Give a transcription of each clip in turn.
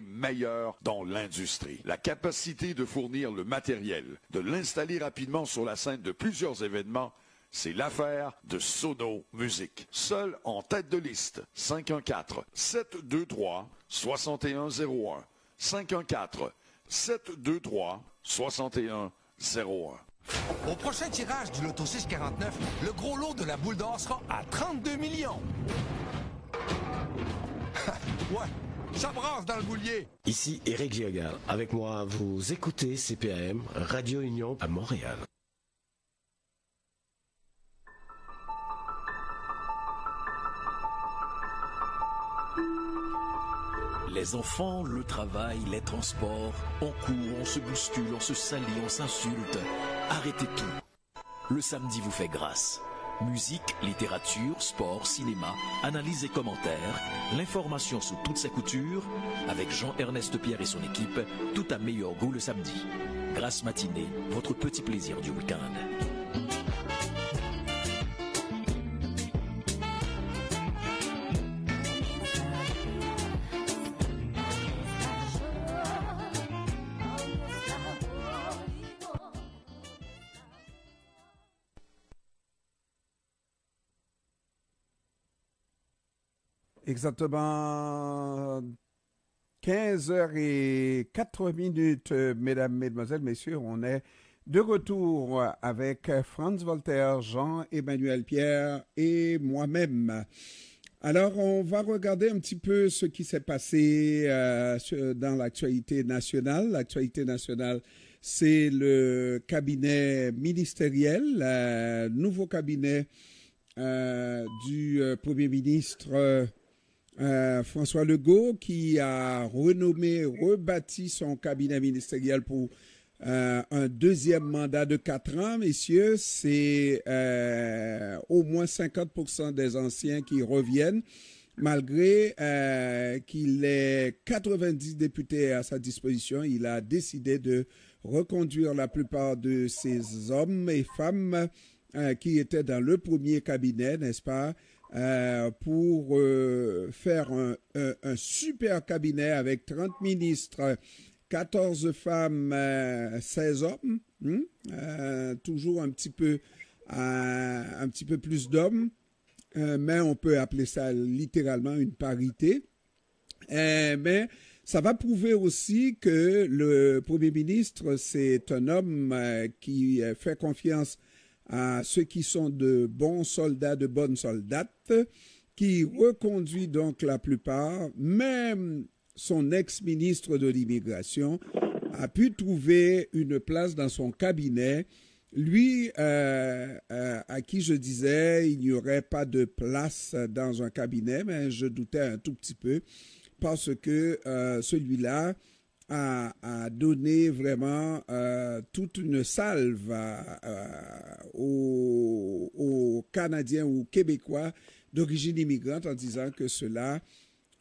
meilleur dans l'industrie. La capacité de fournir le matériel, de l'installer rapidement sur la scène de plusieurs événements, c'est l'affaire de Sono Musique. Seul en tête de liste, 514-723-6101. 514-723-6101. Au prochain tirage du Loto 649, le gros lot de la boule d'or sera à 32 millions. Ouais, ça brasse dans le boulier. Ici Éric Giagal. Avec moi, vous écoutez CPAM, Radio Union à Montréal. Les enfants, le travail, les transports, on court, on se bouscule, on se salit, on s'insulte. Arrêtez tout. Le samedi vous fait grâce. Musique, littérature, sport, cinéma, analyse et commentaires, l'information sous toutes ses coutures, avec Jean-Ernest Pierre et son équipe, tout à meilleur goût le samedi. Grâce matinée, votre petit plaisir du week-end. Exactement 15h04, mesdames, mesdemoiselles, messieurs, on est de retour avec Franz Voltaire, Jean-Emmanuel Pierre et moi-même. Alors, on va regarder un petit peu ce qui s'est passé dans l'actualité nationale. L'actualité nationale, c'est le cabinet ministériel, nouveau cabinet du Premier ministre François Legault, qui a rebâti son cabinet ministériel pour un deuxième mandat de 4 ans, messieurs. C'est au moins 50% des anciens qui reviennent, malgré qu'il ait 90 députés à sa disposition. Il a décidé de reconduire la plupart de ces hommes et femmes qui étaient dans le premier cabinet, n'est-ce pas, pour faire un super cabinet avec 30 ministres, 14 femmes, 16 hommes, toujours un petit peu plus d'hommes, mais on peut appeler ça littéralement une parité. Mais ça va prouver aussi que le Premier ministre, c'est un homme qui fait confiance à ceux qui sont de bons soldats, de bonnes soldates, qui reconduit donc la plupart. Même son ex-ministre de l'Immigration a pu trouver une place dans son cabinet. Lui, à qui je disais il n'y aurait pas de place dans un cabinet, mais je doutais un tout petit peu parce que celui-là a donné vraiment toute une salve aux Canadiens ou Québécois d'origine immigrante en disant que ceux-là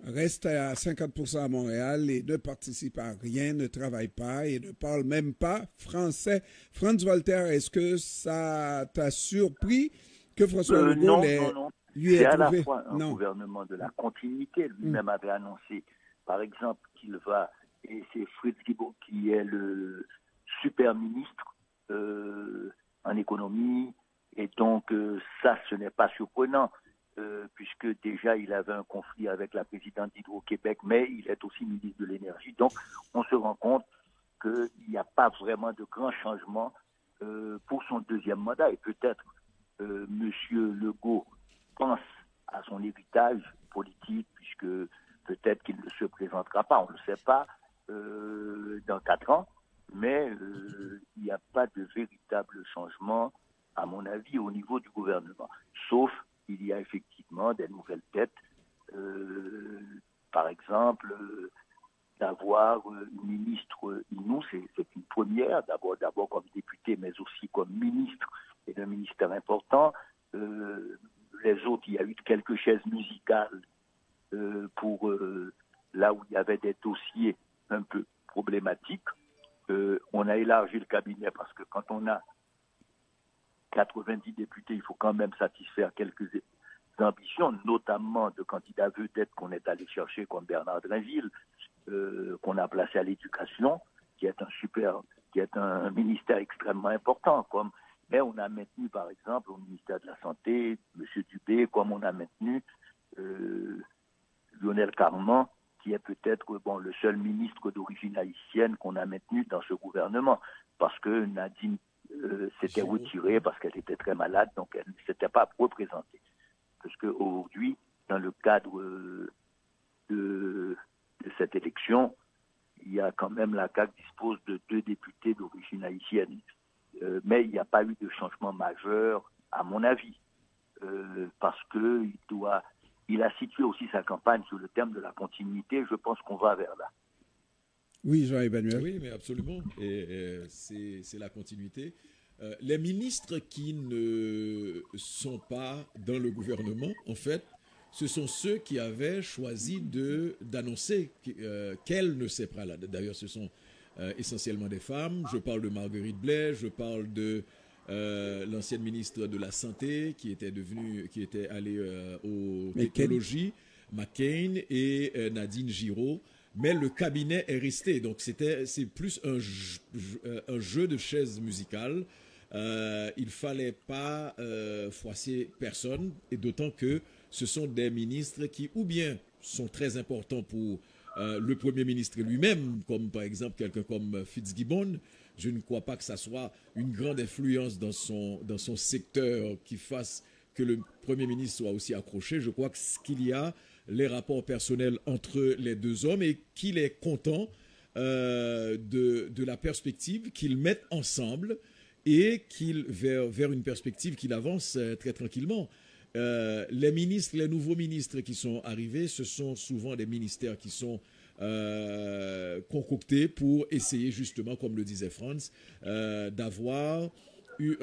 restent à 50% à Montréal et ne participent à rien, ne travaillent pas et ne parlent même pas français. Franz Voltaire, est-ce que ça t'a surpris que François Legault lui ait trouvé? C'est à la fois un gouvernement de la continuité. Lui-même avait annoncé, par exemple, qu'il va... Et c'est Fritz Guilbeault qui est le super ministre en économie. Et donc, ça, ce n'est pas surprenant, puisque déjà, il avait un conflit avec la présidente d'Hydro-Québec, mais il est aussi ministre de l'Énergie. Donc, on se rend compte qu'il n'y a pas vraiment de grands changements pour son deuxième mandat. Et peut-être M. Legault pense à son héritage politique, puisque peut-être qu'il ne se présentera pas, on ne le sait pas, dans 4 ans, mais il n'y a pas de véritable changement, à mon avis, au niveau du gouvernement. Sauf qu'il y a effectivement des nouvelles têtes, par exemple, d'avoir une ministre Inou, c'est une première, d'abord comme député, mais aussi comme ministre, et d'un ministère important. Les autres, il y a eu quelques chaises musicales pour là où il y avait des dossiers un peu problématiques. On a élargi le cabinet parce que quand on a 90 députés, il faut quand même satisfaire quelques ambitions, notamment de candidats vedettes qu'on est allé chercher comme Bernard Drinville, qu'on a placé à l'éducation, qui est un ministère extrêmement important, mais on a maintenu, par exemple, au ministère de la Santé, M. Dubé, comme on a maintenu Lionel Carman, qui est peut-être le seul ministre d'origine haïtienne qu'on a maintenu dans ce gouvernement, parce que Nadine s'était retirée parce qu'elle était très malade, donc elle ne s'était pas représentée. Parce qu'aujourd'hui, dans le cadre de cette élection, il y a quand même la CAQ dispose de 2 députés d'origine haïtienne. Mais il n'y a pas eu de changement majeur, à mon avis, parce qu'il a situé aussi sa campagne sur le thème de la continuité. Je pense qu'on va vers là. Oui, Jean-Emmanuel. Oui, mais absolument. Et c'est la continuité. Les ministres qui ne sont pas dans le gouvernement, en fait, ce sont ceux qui avaient choisi d'annoncer qu'elle ne serait pas là. D'ailleurs, ce sont essentiellement des femmes. Je parle de Marguerite Blais, je parle de l'ancienne ministre de la Santé qui était allée aux technologies, McCain et Nadine Giraud. Mais le cabinet est resté. Donc, c'est plus un jeu de chaises musicales. Il fallait pas froisser personne, et d'autant que ce sont des ministres qui, ou bien, sont très importants pour le Premier ministre lui-même, comme par exemple quelqu'un comme Fitzgibbon. Je ne crois pas que ça soit une grande influence dans son secteur qui fasse que le Premier ministre soit aussi accroché. Je crois qu'il y a les rapports personnels entre les deux hommes et qu'il est content de la perspective qu'ils mettent ensemble et vers une perspective qu'il avance très tranquillement. Les nouveaux ministres qui sont arrivés, ce sont souvent des ministères qui sont concoctés pour essayer justement, comme le disait Franz, d'avoir une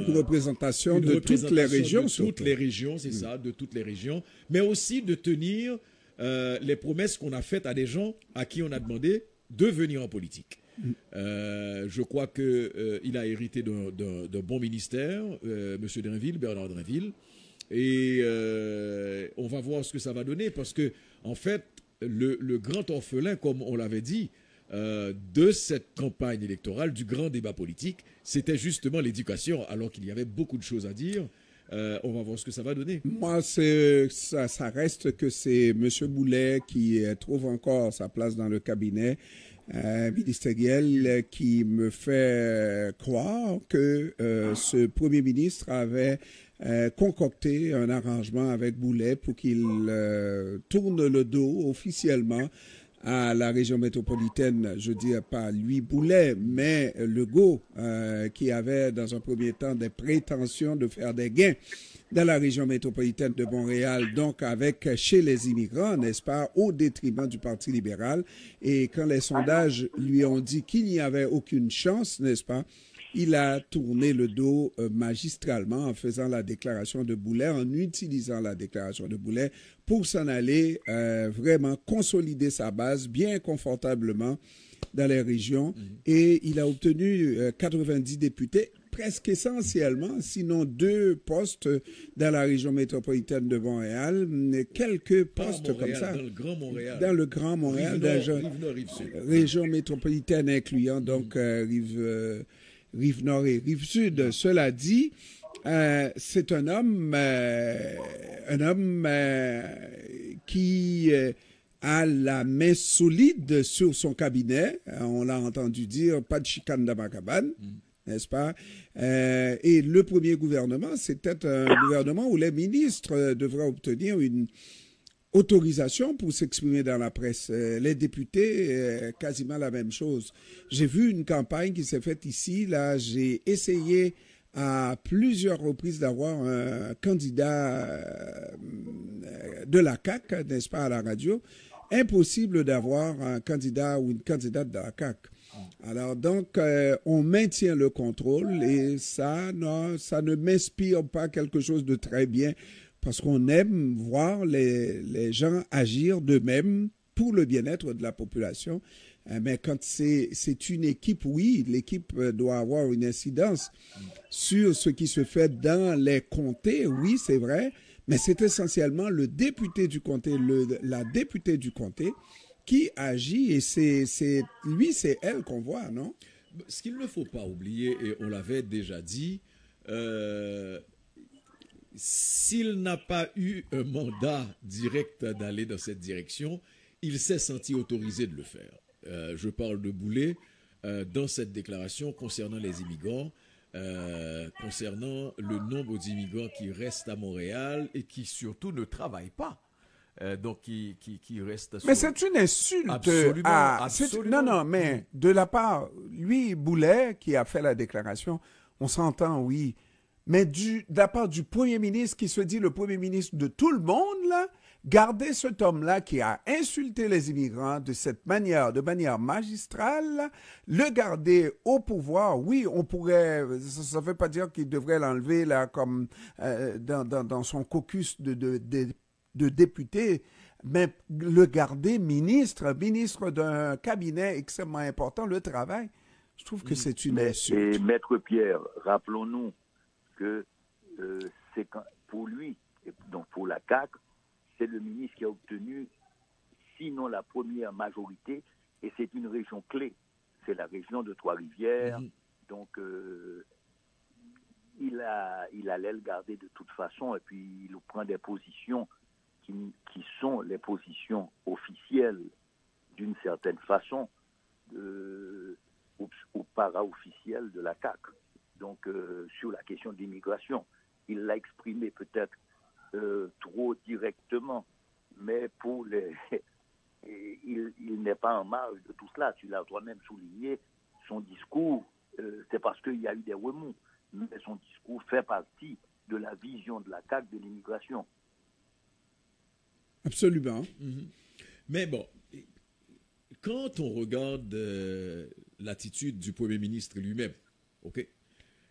représentation de toutes les régions. De toutes les régions, c'est ça, de toutes les régions, mais aussi de tenir les promesses qu'on a faites à des gens à qui on a demandé de venir en politique. Je crois qu'il a hérité d'un bon ministère, M. Bernard Drinville, et on va voir ce que ça va donner, parce que en fait, le grand orphelin, comme on l'avait dit, de cette campagne électorale, du grand débat politique, c'était justement l'éducation, alors qu'il y avait beaucoup de choses à dire. On va voir ce que ça va donner. Moi, ça reste que c'est M. Boulet qui trouve encore sa place dans le cabinet ministériel, qui me fait croire que ce Premier ministre avait concocté un arrangement avec Boulet pour qu'il tourne le dos officiellement à la région métropolitaine, je dis pas lui Boulet, mais Legault, qui avait dans un premier temps des prétentions de faire des gains dans la région métropolitaine de Montréal, donc chez les immigrants, n'est-ce pas, au détriment du Parti libéral. Et quand les sondages lui ont dit qu'il n'y avait aucune chance, n'est-ce pas, il a tourné le dos magistralement en faisant la déclaration de Boulet, en utilisant la déclaration de Boulet pour s'en aller vraiment consolider sa base bien confortablement dans les régions. Et il a obtenu 90 députés, presque essentiellement, sinon 2 postes dans la région métropolitaine de Montréal, quelques postes Montréal, comme ça. Dans le Grand Montréal. Dans le Grand Montréal, Rive-Nord, région métropolitaine incluant donc Rive Nord et Rive Sud. Cela dit, c'est un homme qui a la main solide sur son cabinet. On l'a entendu dire, pas de chicane dans ma cabane, n'est-ce pas? Et le premier gouvernement, c'était un gouvernement où les ministres devraient obtenir une autorisation pour s'exprimer dans la presse. Les députés, quasiment la même chose. J'ai vu une campagne qui s'est faite ici. Là, j'ai essayé à plusieurs reprises d'avoir un candidat de la CAQ, n'est-ce pas, à la radio. Impossible d'avoir un candidat ou une candidate de la CAQ. Alors, donc, on maintient le contrôle et ça ne m'inspire pas quelque chose de très bien, parce qu'on aime voir les gens agir d'eux-mêmes pour le bien-être de la population. Mais quand c'est une équipe, oui, l'équipe doit avoir une incidence sur ce qui se fait dans les comtés, oui, c'est vrai, mais c'est essentiellement le député du comté, la députée du comté qui agit et c'est lui, c'est elle qu'on voit, non? Ce qu'il ne faut pas oublier, et on l'avait déjà dit, s'il n'a pas eu un mandat direct d'aller dans cette direction, il s'est senti autorisé de le faire. Je parle de Boulay dans cette déclaration concernant les immigrants, concernant le nombre d'immigrants qui restent à Montréal et qui surtout ne travaillent pas. Donc qui restent... Mais c'est une insulte. Absolument, absolument. Non, mais de la part, lui, Boulay, qui a fait la déclaration, on s'entend, oui, mais de la part du premier ministre qui se dit le premier ministre de tout le monde, là, garder cet homme-là qui a insulté les immigrants de cette manière, de manière magistrale, le garder au pouvoir, oui, on pourrait, ça ne veut pas dire qu'il devrait l'enlever là comme dans son caucus de députés, mais le garder ministre d'un cabinet extrêmement important, le travail, je trouve que c'est une insulte. Et Maître Pierre, rappelons-nous que c'est pour lui, et donc pour la CAQ, c'est le ministre qui a obtenu, sinon la première majorité, et c'est une région clé. C'est la région de Trois-Rivières. Donc, il allait le garder de toute façon, et puis il prend des positions qui sont les positions officielles, d'une certaine façon, ou para-officielles de la CAQ. Donc, sur la question de l'immigration, il l'a exprimé peut-être trop directement, mais il n'est pas en marge de tout cela. Tu l'as toi-même souligné, son discours, c'est parce qu'il y a eu des remous, mais son discours fait partie de la vision de la CAQ de l'immigration. Absolument. Mais bon, quand on regarde l'attitude du Premier ministre lui-même, ok,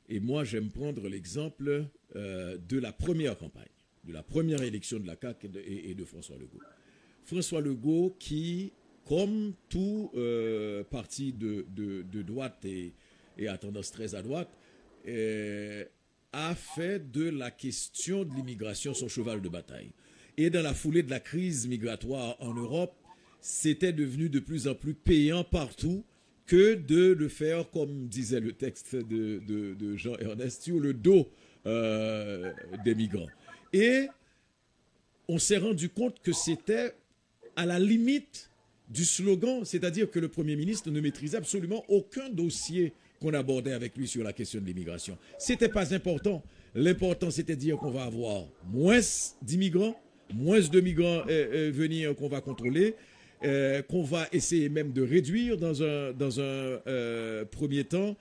et moi j'aime prendre l'exemple de la première campagne, de la première élection de la CAQ et de François Legault. François Legault qui, comme tout parti de droite et à tendance très à droite, a fait de la question de l'immigration son cheval de bataille. Et dans la foulée de la crise migratoire en Europe, c'était devenu de plus en plus payant partout que de le faire, comme disait le texte de Jean-Ernest, sur le dos des migrants. Et on s'est rendu compte que c'était à la limite du slogan, c'est-à-dire que le Premier ministre ne maîtrisait absolument aucun dossier qu'on abordait avec lui sur la question de l'immigration. C'était pas important. L'important, c'était de dire qu'on va avoir moins d'immigrants, moins de migrants venir qu'on va contrôler, qu'on va essayer même de réduire dans un premier temps,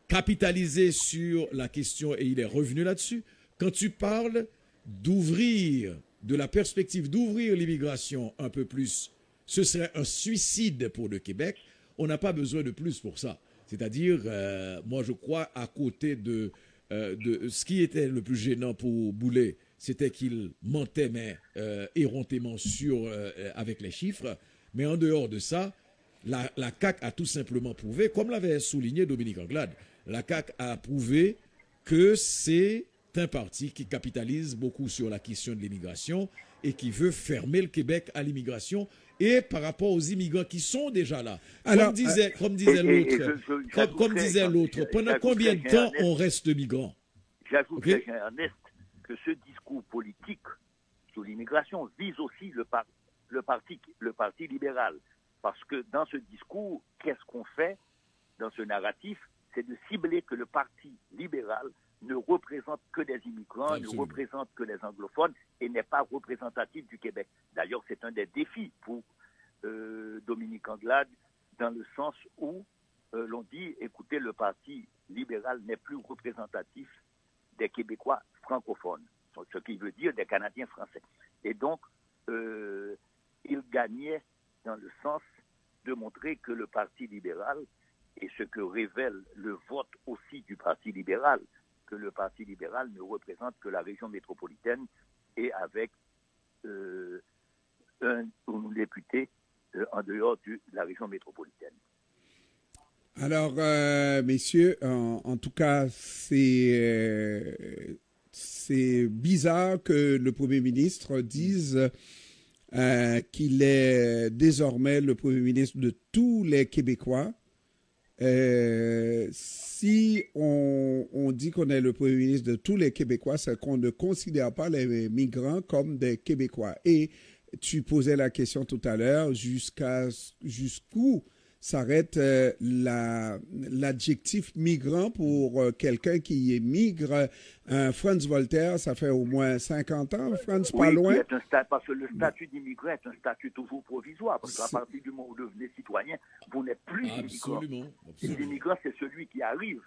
capitaliser sur la question, et il est revenu là-dessus. Quand tu parles de la perspective d'ouvrir l'immigration un peu plus, ce serait un suicide pour le Québec. On n'a pas besoin de plus pour ça. C'est-à-dire, moi je crois, à côté de ce qui était le plus gênant pour Boulay, c'était qu'il mentait, mais érontément avec les chiffres. Mais en dehors de ça, la CAQ a tout simplement prouvé, comme l'avait souligné Dominique Anglade, la CAQ a prouvé que c'est un parti qui capitalise beaucoup sur la question de l'immigration et qui veut fermer le Québec à l'immigration et par rapport aux immigrants qui sont déjà là. Alors, comme disait l'autre, pendant combien de temps on reste migrant? J'ajouterais, Ernest, que ce discours politique sur l'immigration vise aussi le parti libéral. Parce que dans ce discours, qu'est-ce qu'on fait dans ce narratif? C'est de cibler que le parti libéral ne représente que des immigrants, absolument, ne représente que les anglophones et n'est pas représentatif du Québec. D'ailleurs, c'est un des défis pour Dominique Anglade, dans le sens où l'on dit, écoutez, le parti libéral n'est plus représentatif des Québécois francophones, ce qui veut dire des Canadiens français. Et donc, il gagnait dans le sens de montrer que le Parti libéral, et ce que révèle le vote aussi du Parti libéral, que le Parti libéral ne représente que la région métropolitaine et avec un député en dehors de la région métropolitaine. Alors, messieurs, en tout cas, c'est bizarre que le Premier ministre dise qu'il est désormais le Premier ministre de tous les Québécois. Si on dit qu'on est le Premier ministre de tous les Québécois, c'est qu'on ne considère pas les migrants comme des Québécois. Et tu posais la question tout à l'heure, jusqu'où s'arrête l'adjectif migrant pour quelqu'un qui émigre. Franz Voltaire, ça fait au moins 50 ans, Franz, pas loin. Parce que le statut d'immigrant est un statut toujours provisoire, parce qu'à partir du moment où vous devenez citoyen, vous n'êtes plus immigrant. L'immigrant, c'est celui qui arrive.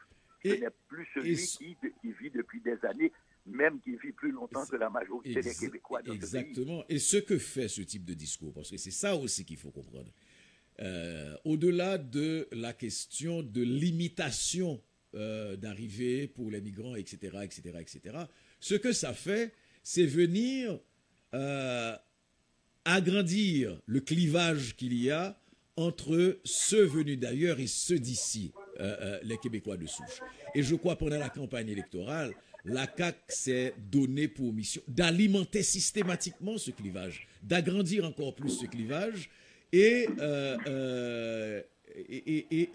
Ce n'est plus celui qui vit depuis des années, même qui vit plus longtemps que la majorité des Québécois dans ce pays. Exactement. Et ce que fait ce type de discours, parce que c'est ça aussi qu'il faut comprendre. Au-delà de la question de limitation d'arrivée pour les migrants, etc., ce que ça fait, c'est venir agrandir le clivage qu'il y a entre ceux venus d'ailleurs et ceux d'ici, les Québécois de souche. Et je crois pendant la campagne électorale, la CAQ s'est donné pour mission d'alimenter systématiquement ce clivage, d'agrandir encore plus ce clivage, et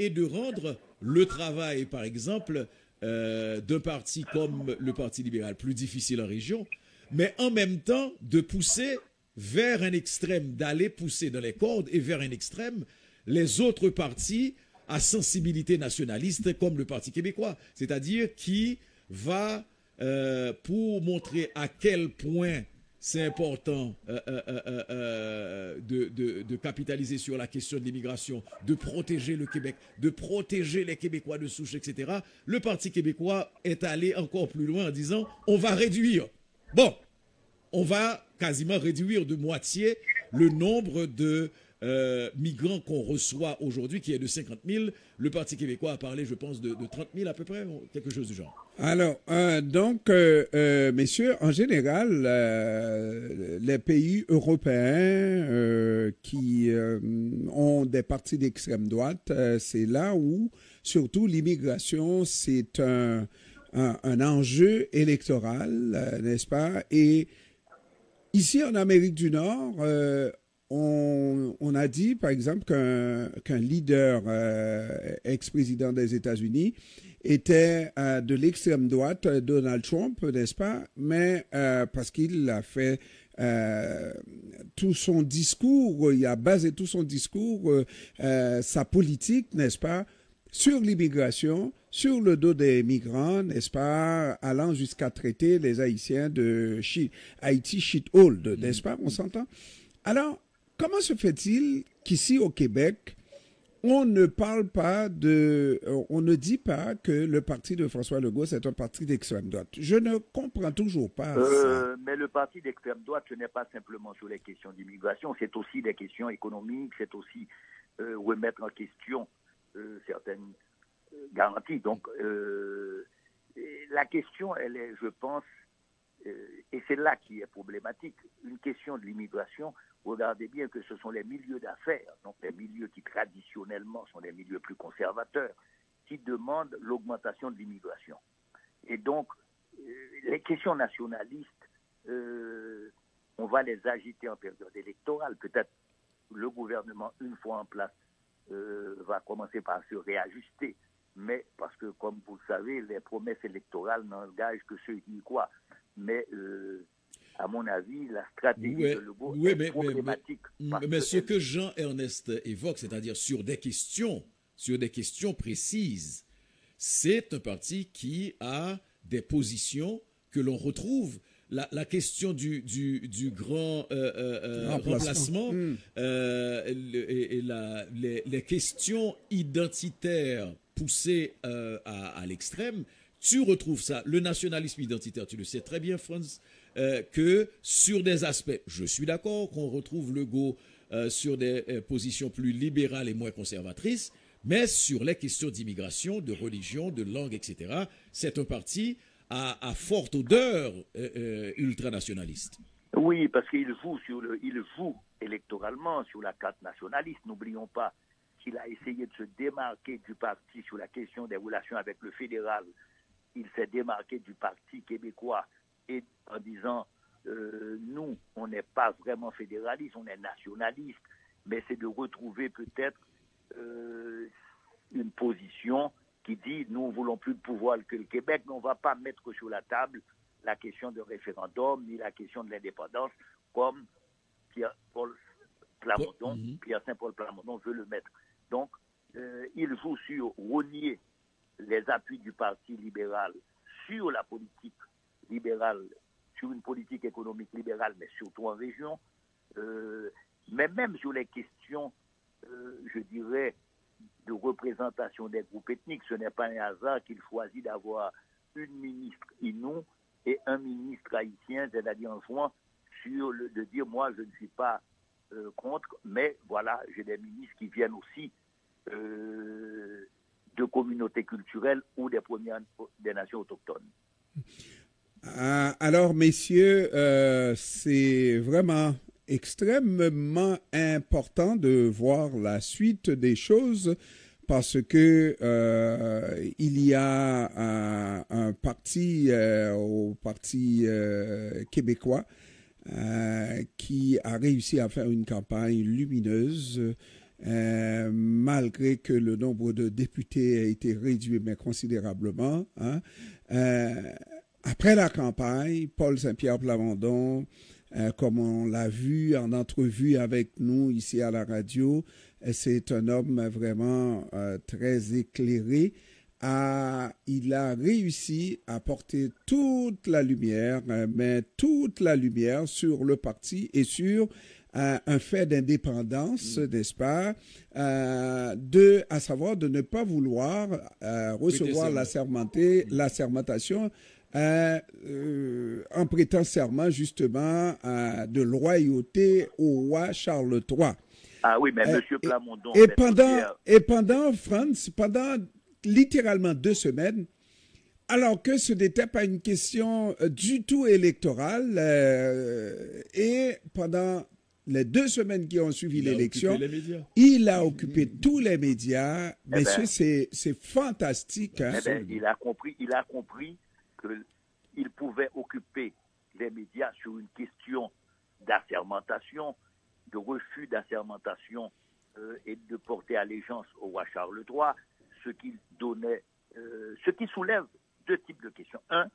de rendre le travail, par exemple, d'un parti comme le Parti libéral plus difficile en région, mais en même temps de pousser vers un extrême, d'aller pousser dans les cordes et vers un extrême les autres partis à sensibilité nationaliste comme le Parti québécois, c'est-à-dire qui va, pour montrer à quel point c'est important de capitaliser sur la question de l'immigration, de protéger le Québec, de protéger les Québécois de souche, etc. Le Parti québécois est allé encore plus loin en disant on va réduire. Bon, on va quasiment réduire de moitié le nombre de migrants qu'on reçoit aujourd'hui, qui est de 50 000. Le Parti québécois a parlé, je pense, de 30 000 à peu près, quelque chose du genre. Alors, messieurs, en général, les pays européens qui ont des partis d'extrême droite, c'est là où, surtout, l'immigration, c'est un enjeu électoral, n'est-ce pas? Et ici, en Amérique du Nord, on a dit, par exemple, qu'un leader ex-président des États-Unis était de l'extrême droite, Donald Trump, n'est-ce pas? Mais parce qu'il a fait tout son discours, il a basé tout son discours, sa politique, n'est-ce pas, sur l'immigration, sur le dos des migrants, n'est-ce pas, allant jusqu'à traiter les Haïtiens de Haïti shithold, n'est-ce pas? On s'entend? Alors, comment se fait-il qu'ici au Québec, on ne dit pas que le parti de François Legault, c'est un parti d'extrême droite? Je ne comprends toujours pas ça. Mais le parti d'extrême droite, ce n'est pas simplement sur les questions d'immigration, c'est aussi des questions économiques, c'est aussi remettre en question certaines garanties. Donc, la question, elle est, je pense, et c'est là qui est problématique, une question de l'immigration. Regardez bien que ce sont les milieux d'affaires, donc les milieux qui traditionnellement sont les milieux plus conservateurs, qui demandent l'augmentation de l'immigration. Et donc, les questions nationalistes, on va les agiter en période électorale. Peut-être le gouvernement, une fois en place, va commencer par se réajuster. Mais parce que, comme vous le savez, les promesses électorales n'engagent que ceux qui y croient. Mais à mon avis, la stratégie de Legault est problématique. Mais ce que Jean-Ernest évoque, c'est-à-dire sur des questions précises, c'est un parti qui a des positions que l'on retrouve. La question du grand remplacement et les questions identitaires poussées à l'extrême, tu retrouves ça. Le nationalisme identitaire, tu le sais très bien, Franz, que sur des aspects, je suis d'accord qu'on retrouve Legault sur des positions plus libérales et moins conservatrices, mais sur les questions d'immigration, de religion, de langue, etc., c'est un parti à forte odeur ultranationaliste. Oui, parce qu'il joue électoralement sur la carte nationaliste. N'oublions pas qu'il a essayé de se démarquer du parti sur la question des relations avec le fédéral. Il s'est démarqué du Parti québécois et en disant nous, on n'est pas vraiment fédéraliste, on est nationaliste, mais c'est de retrouver peut-être une position qui dit nous ne voulons plus de pouvoir que le Québec, mais on ne va pas mettre sur la table la question de référendum ni la question de l'indépendance comme Pierre Saint-Paul Plamondon veut le mettre. Donc, il joue sur renier les appuis du Parti libéral sur la politique libérale, sur une politique économique libérale, mais surtout en région, mais même sur les questions, je dirais, de représentation des groupes ethniques. Ce n'est pas un hasard qu'il choisit d'avoir une ministre Innu et un ministre haïtien, c'est-à-dire en soin, de dire moi je ne suis pas contre, mais voilà, j'ai des ministres qui viennent aussi de communautés culturelles ou des nations autochtones. Alors, messieurs, c'est vraiment extrêmement important de voir la suite des choses parce que il y a un parti au Parti québécois qui a réussi à faire une campagne lumineuse malgré que le nombre de députés a été réduit mais considérablement. Hein. Après la campagne, Paul Saint-Pierre Plamondon, comme on l'a vu en entrevue avec nous ici à la radio, c'est un homme vraiment très éclairé. Il a réussi à porter toute la lumière, mais toute la lumière sur le parti et sur un fait d'indépendance, n'est-ce pas, à savoir de ne pas vouloir recevoir la sermentation en prêtant serment justement de loyauté au roi Charles III. Ah oui, mais M. Plamondon... Pendant littéralement 2 semaines, alors que ce n'était pas une question du tout électorale, et pendant les 2 semaines qui ont suivi l'élection, il a occupé tous les médias. Messieurs, c'est fantastique. Hein, il a compris qu'il pouvait occuper les médias sur une question d'assermentation, de refus d'assermentation et de porter allégeance au roi Charles III, ce qui soulève 2 types de questions. Un,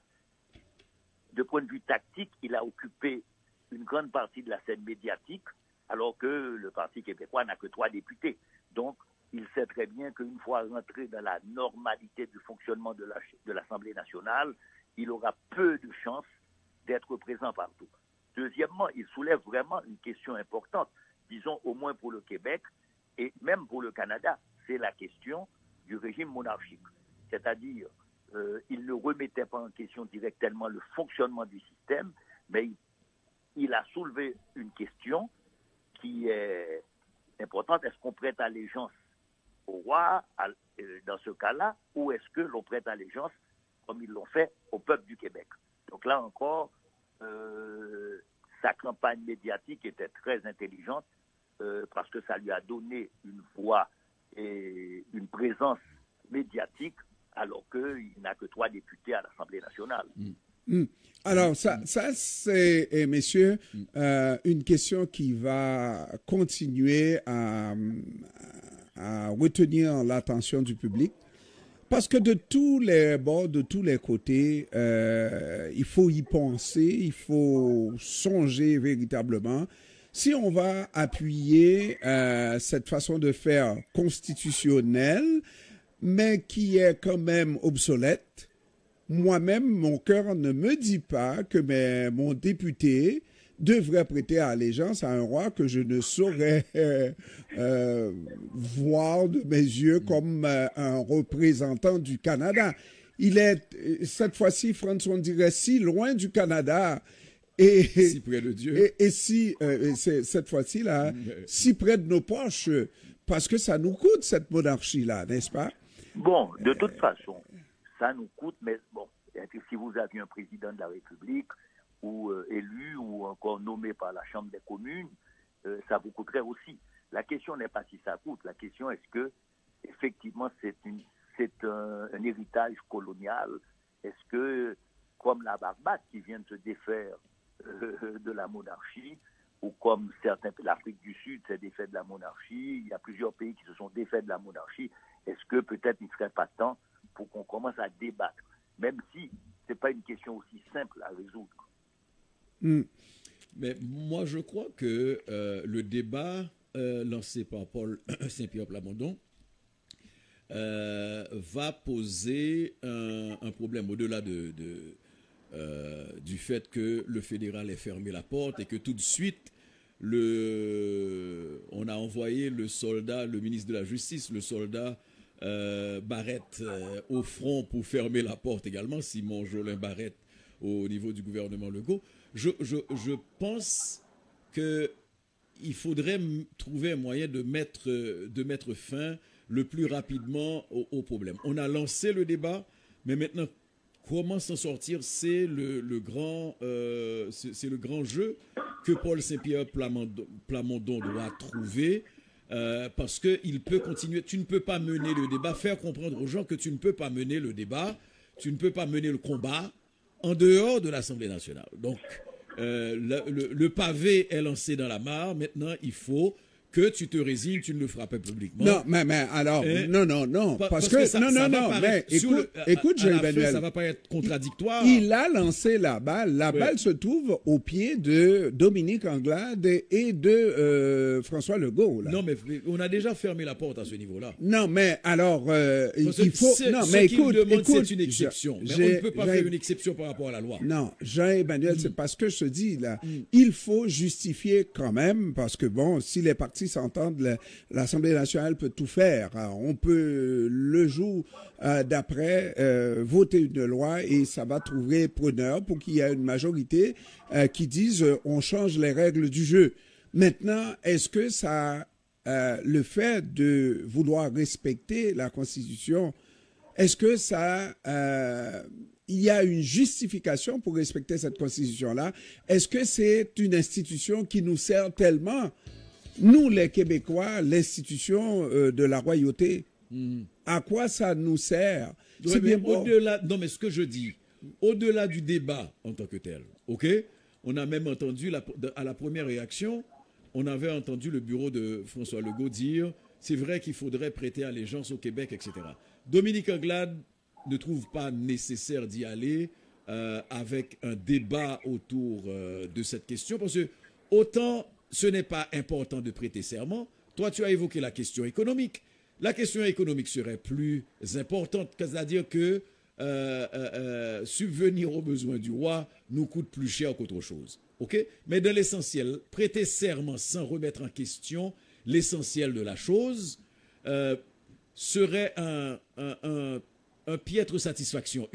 de point de vue tactique, il a occupé une grande partie de la scène médiatique, alors que le Parti québécois n'a que 3 députés. Donc, il sait très bien qu'une fois rentré dans la normalité du fonctionnement de l'Assemblée nationale, il aura peu de chances d'être présent partout. Deuxièmement, il soulève vraiment une question importante, disons au moins pour le Québec et même pour le Canada, c'est la question du régime monarchique. C'est-à-dire, il ne remettait pas en question directement le fonctionnement du système, mais il a soulevé une question qui est importante. Est-ce qu'on prête allégeance au roi dans ce cas-là, ou est-ce que l'on prête allégeance, comme ils l'ont fait, au peuple du Québec? Donc là encore, sa campagne médiatique était très intelligente parce que ça lui a donné une voix et une présence médiatique alors qu'il n'a que 3 députés à l'Assemblée nationale. Alors, ça c'est, messieurs, une question qui va continuer à retenir l'attention du public. Parce que de tous les bords, de tous les côtés, il faut y penser, il faut songer véritablement. Si on va appuyer cette façon de faire constitutionnelle, mais qui est quand même obsolète, moi-même, mon cœur ne me dit pas que mon député devrait prêter allégeance à un roi que je ne saurais voir de mes yeux comme un représentant du Canada. Il est, cette fois-ci, François, on dirait, si loin du Canada et si près de Dieu. Et si, cette fois-ci, là, si près de nos poches, parce que ça nous coûte, cette monarchie-là, n'est-ce pas? Bon, de toute façon, ça nous coûte, mais bon, si vous aviez un président de la République, ou élu, ou encore nommé par la Chambre des communes, ça vous coûterait aussi. La question n'est pas si ça coûte, la question est-ce que, effectivement, c'est un héritage colonial. Est-ce que, comme la Barbade qui vient de se défaire de la monarchie, ou comme certains, l'Afrique du Sud s'est défait de la monarchie, il y a plusieurs pays qui se sont défaits de la monarchie. Est-ce que peut-être il ne serait pas temps pour qu'on commence à débattre, même si ce n'est pas une question aussi simple à résoudre. Mais moi, je crois que le débat lancé par Paul Saint-Pierre Plamondon va poser un problème au-delà du fait que le fédéral ait fermé la porte et que tout de suite, on a envoyé le ministre de la Justice, le soldat Barrette au front pour fermer la porte également, Simon Jolin Barrette au niveau du gouvernement Legault. Je pense qu'il faudrait trouver un moyen de mettre fin le plus rapidement au problème. On a lancé le débat, mais maintenant, comment s'en sortir, c'est le grand jeu que Paul Saint-Pierre Plamondon doit trouver, parce qu'il peut continuer. Tu ne peux pas mener le débat, faire comprendre aux gens que tu ne peux pas mener le débat, tu ne peux pas mener le combat en dehors de l'Assemblée nationale. Donc, le pavé est lancé dans la mare. Maintenant, il faut que tu te résignes, tu ne le feras pas publiquement. Non, mais alors, non, parce que ça, mais écoute, Jean-Emmanuel, ça va pas être contradictoire. Il a lancé la balle. La balle se trouve au pied de Dominique Anglade et de François Legault. Là. Non, mais on a déjà fermé la porte à ce niveau-là. Non, mais alors, il faut... Non, ce mais écoute, c'est une exception. Mais on ne peut pas faire une exception par rapport à la loi. Non, Jean-Emmanuel, c'est parce que je te dis, là, il faut justifier quand même, parce que bon, si les partis s'entendent, l'Assemblée nationale peut tout faire. On peut, le jour d'après, voter une loi et ça va trouver preneur pour qu'il y ait une majorité qui dise on change les règles du jeu. Maintenant, est-ce que ça, le fait de vouloir respecter la Constitution, est-ce que ça... il y a une justification pour respecter cette Constitution-là? Est-ce que c'est une institution qui nous sert tellement, nous les Québécois, l'institution de la royauté? À quoi ça nous sert? C'est bien beau. Non, mais ce que je dis, au-delà du débat en tant que tel, ok? On a même entendu, à la première réaction, on avait entendu le bureau de François Legault dire c'est vrai qu'il faudrait prêter allégeance au Québec, etc. Dominique Anglade ne trouve pas nécessaire d'y aller avec un débat autour de cette question, parce que autant ce n'est pas important de prêter serment, toi tu as évoqué la question économique. La question économique serait plus importante, c'est-à-dire que subvenir aux besoins du roi nous coûte plus cher qu'autre chose. Okay? Mais dans l'essentiel, prêter serment sans remettre en question l'essentiel de la chose serait une piètre satisfaction.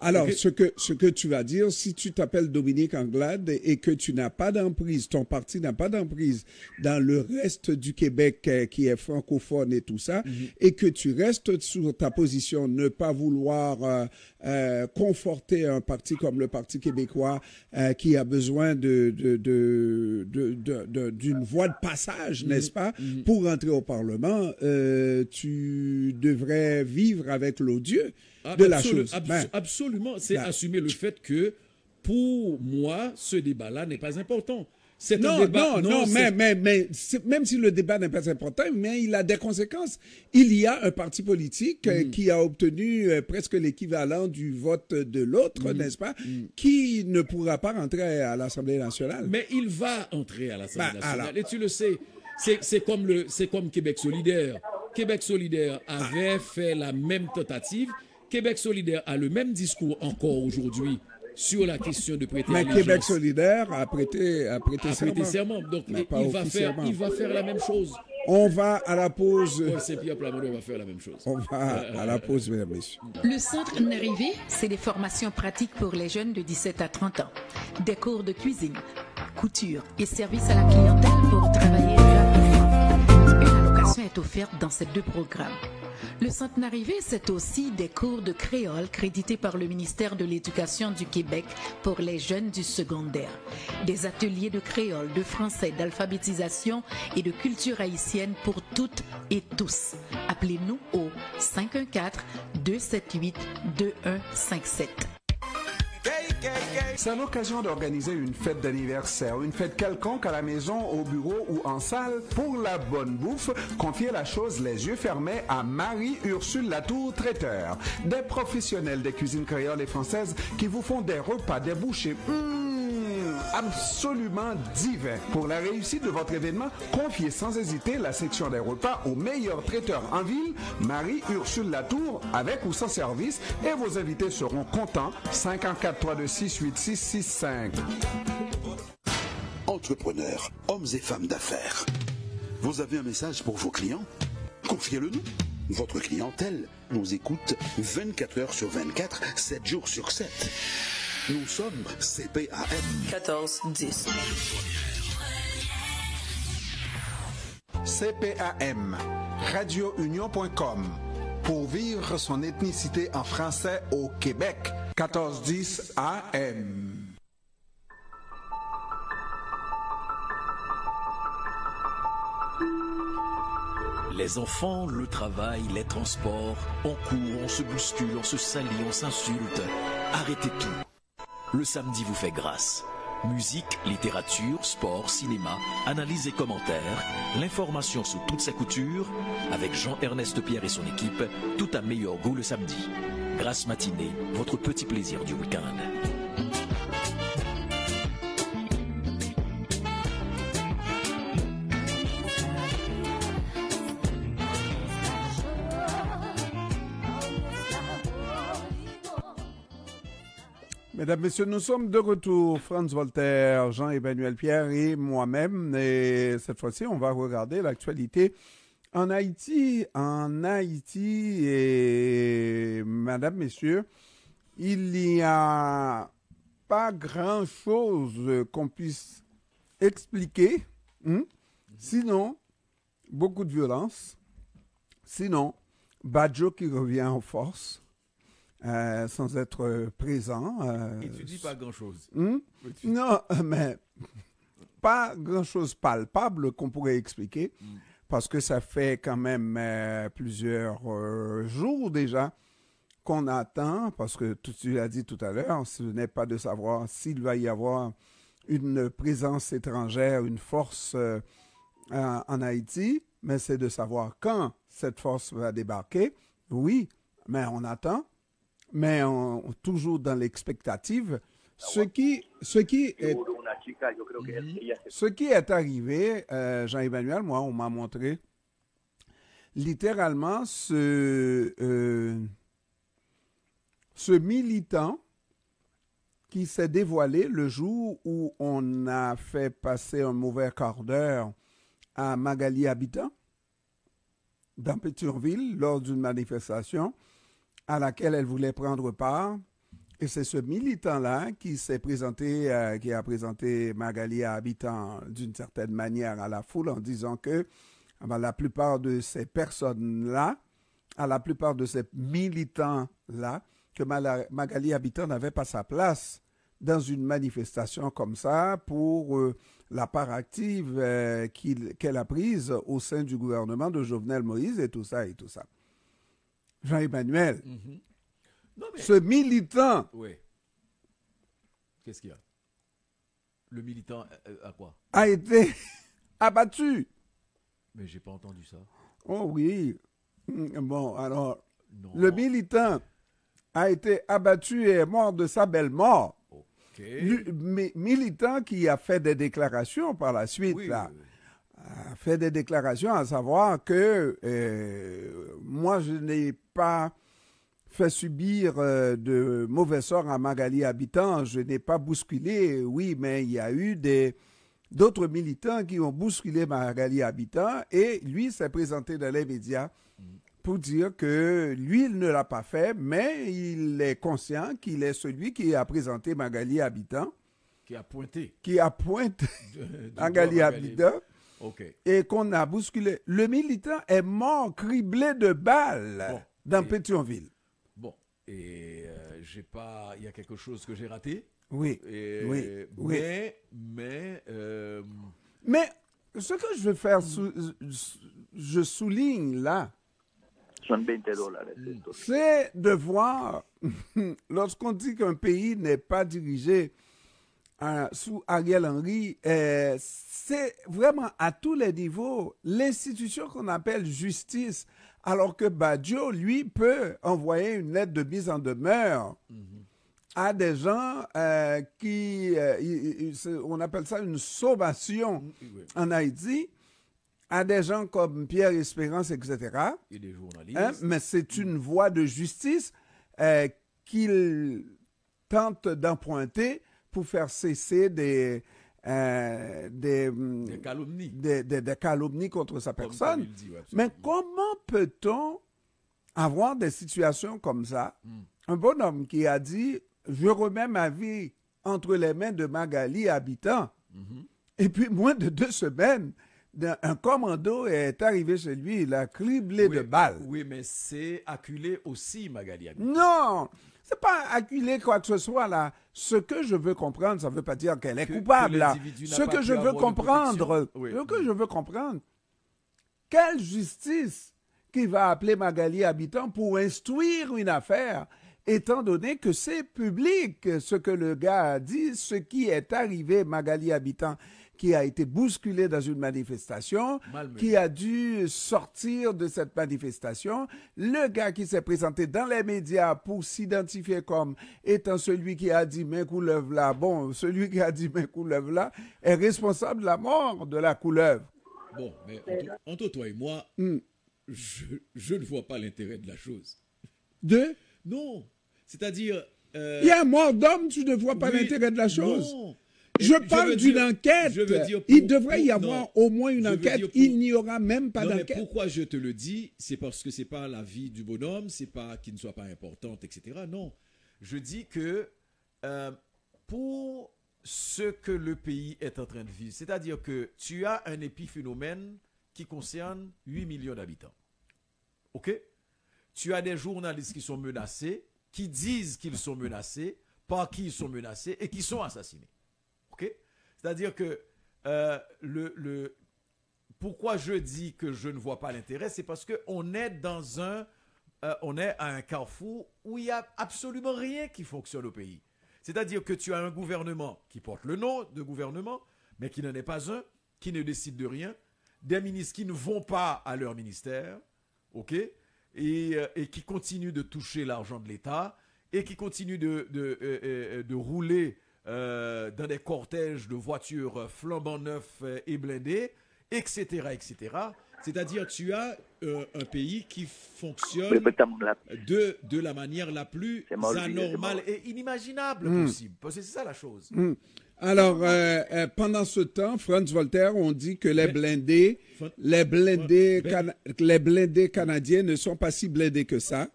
Alors, okay? ce que tu vas dire, si tu t'appelles Dominique Anglade et que tu n'as pas d'emprise, ton parti n'a pas d'emprise dans le reste du Québec qui est francophone et tout ça, et que tu restes sur ta position, ne pas vouloir conforter un parti comme le Parti québécois qui a besoin d'une voie de passage, n'est-ce pas, pour entrer au Parlement, tu devrais vivre avec l'odieux de la chose. Absolument, c'est assumer le fait que, pour moi, ce débat-là n'est pas important. Mais même si le débat n'est pas important, mais il a des conséquences. Il y a un parti politique qui a obtenu presque l'équivalent du vote de l'autre, n'est-ce pas, qui ne pourra pas rentrer à l'Assemblée nationale. Mais il va entrer à l'Assemblée nationale. Et tu le sais, c'est comme Québec solidaire. Québec solidaire avait fait la même tentative. Québec solidaire a le même discours encore aujourd'hui sur la question de prêter allégeance. Mais Québec solidaire a prêté serment. Donc il va faire la même chose. On va à la pause. Paul Saint-Pierre Plamondon va faire la même chose. On va à la pause, mesdames et messieurs. Le Centre Narrivé, c'est des formations pratiques pour les jeunes de 17 à 30 ans. Des cours de cuisine, couture et service à la clientèle pour travailler rapidement. Une allocation est offerte dans ces deux programmes. Le Centre Narrivé, c'est aussi des cours de créole crédités par le ministère de l'Éducation du Québec pour les jeunes du secondaire. Des ateliers de créole, de français, d'alphabétisation et de culture haïtienne pour toutes et tous. Appelez-nous au 514-278-2157. C'est l'occasion d'organiser une fête d'anniversaire, une fête quelconque à la maison, au bureau ou en salle. Pour la bonne bouffe, confiez la chose les yeux fermés à Marie-Ursule Latour, traiteur. Des professionnels des cuisines créoles et françaises qui vous font des repas, des bouchées absolument divins. Pour la réussite de votre événement, confiez sans hésiter la section des repas au meilleur traiteur en ville, Marie-Ursule Latour, avec ou sans service, et vos invités seront contents. 54-326-8665. Entrepreneurs, hommes et femmes d'affaires, vous avez un message pour vos clients? Confiez-le-nous. Votre clientèle nous écoute 24 heures sur 24, 7 jours sur 7. Nous sommes CPAM 1410. CPAM, radiounion.com. Pour vivre son ethnicité en français au Québec. 1410 AM. Les enfants, le travail, les transports, on court, on se bouscule, on se salit, on s'insulte. Arrêtez tout. Le samedi vous fait grâce. Musique, littérature, sport, cinéma, analyse et commentaires, l'information sous toutes ses coutures, avec Jean-Ernest Pierre et son équipe, tout à meilleur goût le samedi. Grâce matinée, votre petit plaisir du week-end. Mesdames, Messieurs, nous sommes de retour. Franz Voltaire, Jean-Emmanuel Pierre et moi-même. Et cette fois-ci, on va regarder l'actualité en Haïti. En Haïti, et Mesdames, Messieurs, il n'y a pas grand-chose qu'on puisse expliquer. Sinon, beaucoup de violence. Sinon, Badjo qui revient en force. Sans être présent. Et tu dis pas grand-chose. Non, mais pas grand-chose palpable qu'on pourrait expliquer, parce que ça fait quand même plusieurs jours déjà qu'on attend, parce que tu l'as dit tout à l'heure, ce n'est pas de savoir s'il va y avoir une présence étrangère, une force en Haïti, mais c'est de savoir quand cette force va débarquer. Oui, mais on attend. Mais toujours dans l'expectative, ce qui est arrivé, Jean-Emmanuel, moi, on m'a montré littéralement ce militant qui s'est dévoilé le jour où on a fait passer un mauvais quart d'heure à Magali Habitant, dans Pétionville, lors d'une manifestation à laquelle elle voulait prendre part. Et c'est ce militant-là qui s'est présenté, qui a présenté Magali Habitant d'une certaine manière à la foule en disant que la plupart de ces personnes-là, à la plupart de ces militants-là, que Magali Habitant n'avait pas sa place dans une manifestation comme ça pour la part active qu'elle a prise au sein du gouvernement de Jovenel Moïse et tout ça et tout ça. Jean-Emmanuel, ce militant... Oui. Qu'est-ce qu'il y a? Le militant à quoi? A été abattu. Mais j'ai pas entendu ça. Oh oui. Bon, alors, le militant a été abattu et est mort de sa belle mort. Militant qui a fait des déclarations par la suite, là. A fait des déclarations à savoir que moi, je n'ai pas fait subir de mauvais sort à Magali Habitant, je n'ai pas bousculé, oui, mais il y a eu d'autres militants qui ont bousculé Magali Habitant et lui s'est présenté dans les médias pour dire que lui, il ne l'a pas fait, mais il est conscient qu'il est celui qui a présenté Magali Habitant. Qui a pointé. Magali Habitant. Okay. Et qu'on a bousculé. Le militant est mort criblé de balles dans Pétionville. Bon, et il y a quelque chose que j'ai raté. Oui, Mais ce que je veux faire, je souligne là, C'est de voir, lorsqu'on dit qu'un pays n'est pas dirigé sous Ariel Henry, c'est vraiment à tous les niveaux l'institution qu'on appelle justice, alors que Badjo, lui, peut envoyer une lettre de mise en demeure à des gens on appelle ça une sommation en Haïti, à des gens comme Pierre Espérance, etc. Et des journalistes. Mais c'est une voie de justice qu'il tente d'emprunter pour faire cesser des calomnies. Des calomnies contre sa personne. Mais comment peut-on avoir des situations comme ça? Un bonhomme qui a dit « Je remets ma vie entre les mains de Magali Habitant ». Et puis, moins de 2 semaines, un commando est arrivé chez lui, il a criblé de balles. Oui, mais c'est acculé aussi, Magali Habitant. Non, c'est pas acculé quoi que ce soit là. Ce que je veux comprendre, ça ne veut pas dire qu'elle est coupable là. Ce que je veux comprendre, quelle justice qui va appeler Magali Habitant pour instruire une affaire, étant donné que c'est public ce que le gars a dit, ce qui est arrivé Magali Habitant, qui a été bousculé dans une manifestation, qui a dû sortir de cette manifestation. Le gars qui s'est présenté dans les médias pour s'identifier comme étant celui qui a dit « main couleuvre là », bon, celui qui a dit « main couleuvre là » est responsable de la mort de la couleuvre. Bon, mais entre toi et moi, je ne vois pas l'intérêt de la chose. Non, c'est-à-dire... Il y a mort d'homme, tu ne vois pas l'intérêt de la chose? Non. Je parle d'une enquête. Il devrait y avoir au moins une enquête. Il n'y aura même pas d'enquête. Pourquoi je te le dis? C'est parce que ce n'est pas la vie du bonhomme, c'est pas qu'il ne soit pas importante, etc. Non. Je dis que pour ce que le pays est en train de vivre, c'est-à-dire que tu as un épiphénomène qui concerne 8 millions d'habitants. OK? Tu as des journalistes qui sont menacés, qui disent qu'ils sont menacés, par qui ils sont menacés et qui sont assassinés. OK? C'est-à-dire que pourquoi je dis que je ne vois pas l'intérêt, c'est parce qu'on est on est à un carrefour où il n'y a absolument rien qui fonctionne au pays. C'est-à-dire que tu as un gouvernement qui porte le nom de gouvernement, mais qui n'en est pas un, qui ne décide de rien, des ministres qui ne vont pas à leur ministère, OK? Et qui continuent de toucher l'argent de l'État et qui continuent de rouler dans des cortèges de voitures flambant neufs et blindées, etc., etc. C'est-à-dire tu as un pays qui fonctionne de la manière la plus anormale et inimaginable possible. Parce que c'est ça la chose. Alors, pendant ce temps, Franz Voltaire, on dit que les blindés canadiens ne sont pas si blindés que ça.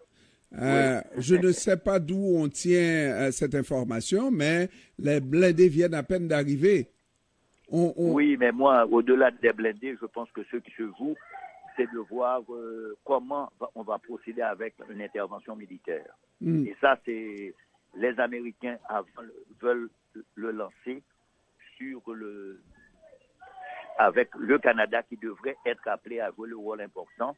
Je ne sais pas d'où on tient cette information, mais les blindés viennent à peine d'arriver. Oui, mais moi, au-delà des blindés, je pense que ce qui se joue, c'est de voir comment on va procéder avec une intervention militaire. Et ça, c'est les Américains veulent le lancer avec le Canada qui devrait être appelé à jouer le rôle important.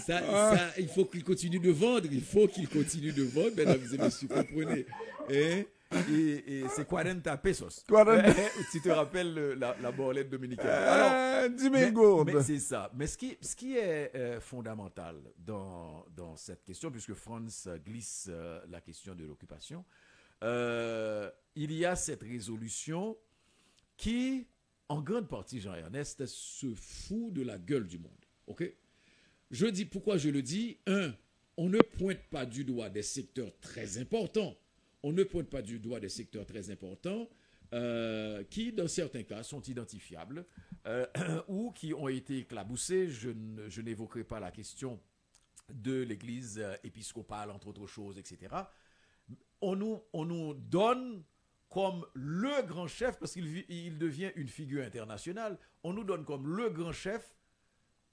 Ça, il faut qu'il continue de vendre. Il faut qu'il continue de vendre, mesdames et messieurs, comprenez. Et c'est 40 pesos. Tu te rappelles la borlette dominicaine. Alors, mais c'est ça. Mais ce qui est fondamental dans cette question, puisque France glisse la question de l'occupation, il y a cette résolution qui, en grande partie, Jean-Ernest, se fout de la gueule du monde. OK? Pourquoi je le dis? On ne pointe pas du doigt des secteurs très importants. On ne pointe pas du doigt des secteurs très importants qui, dans certains cas, sont identifiables ou qui ont été éclaboussés. Je n'évoquerai pas la question de l'Église épiscopale, entre autres choses, etc. On nous donne comme le grand chef, parce qu'il devient une figure internationale, on nous donne comme le grand chef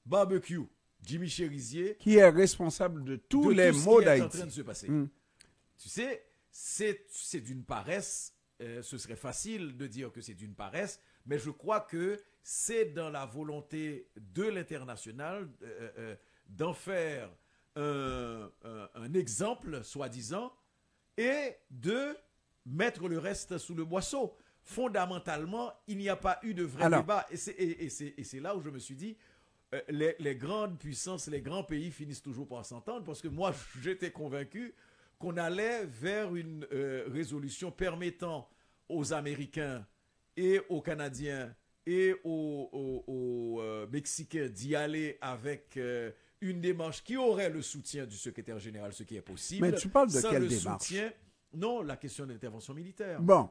barbecue, Jimmy Cherizier, qui est responsable de tous les maux d'Haïti. En train de se passer. Tu sais, c'est d'une paresse, ce serait facile de dire que c'est d'une paresse, Mais je crois que c'est dans la volonté de l'international d'en faire un exemple, soi-disant, et de mettre le reste sous le boisseau. Fondamentalement, il n'y a pas eu de vrai débat. Et c'est là où je me suis dit, les grandes puissances, les grands pays finissent toujours par s'entendre, parce que moi, j'étais convaincu qu'on allait vers une résolution permettant aux Américains et aux Canadiens et aux Mexicains d'y aller avec une démarche qui aurait le soutien du secrétaire général, ce qui est possible. Mais tu parles de sans quelle le démarche? soutien, non, la question de l'intervention militaire. Bon,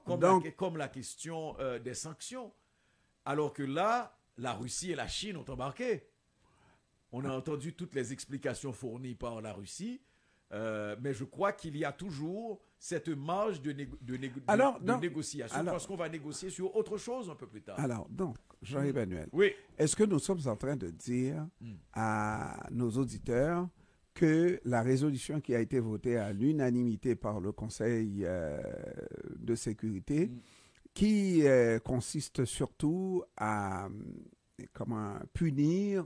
comme la question des sanctions. Alors que là, la Russie et la Chine ont embarqué. On a entendu toutes les explications fournies par la Russie, mais je crois qu'il y a toujours cette marge de négociation, parce qu'on va négocier sur autre chose un peu plus tard. Alors, donc, Jean-Emmanuel, oui. Est-ce que nous sommes en train de dire à nos auditeurs que la résolution qui a été votée à l'unanimité par le Conseil de sécurité, qui consiste surtout à punir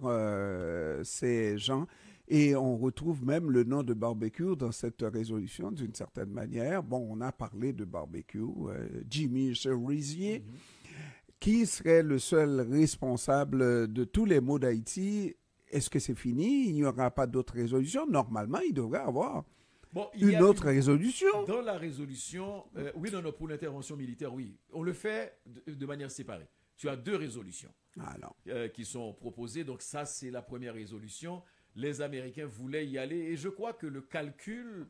ces gens, et on retrouve même le nom de barbecue dans cette résolution d'une certaine manière. Bon, on a parlé de barbecue, Jimmy Cherizier, qui serait le seul responsable de tous les maux d'Haïti. Est-ce que c'est fini? Il n'y aura pas d'autres résolutions? Normalement, il devrait y avoir une autre résolution. Dans la résolution, oui, non, pour l'intervention militaire, oui. On le fait de manière séparée. Tu as 2 résolutions qui sont proposées. Donc ça, c'est la première résolution. Les Américains voulaient y aller. Et je crois que le calcul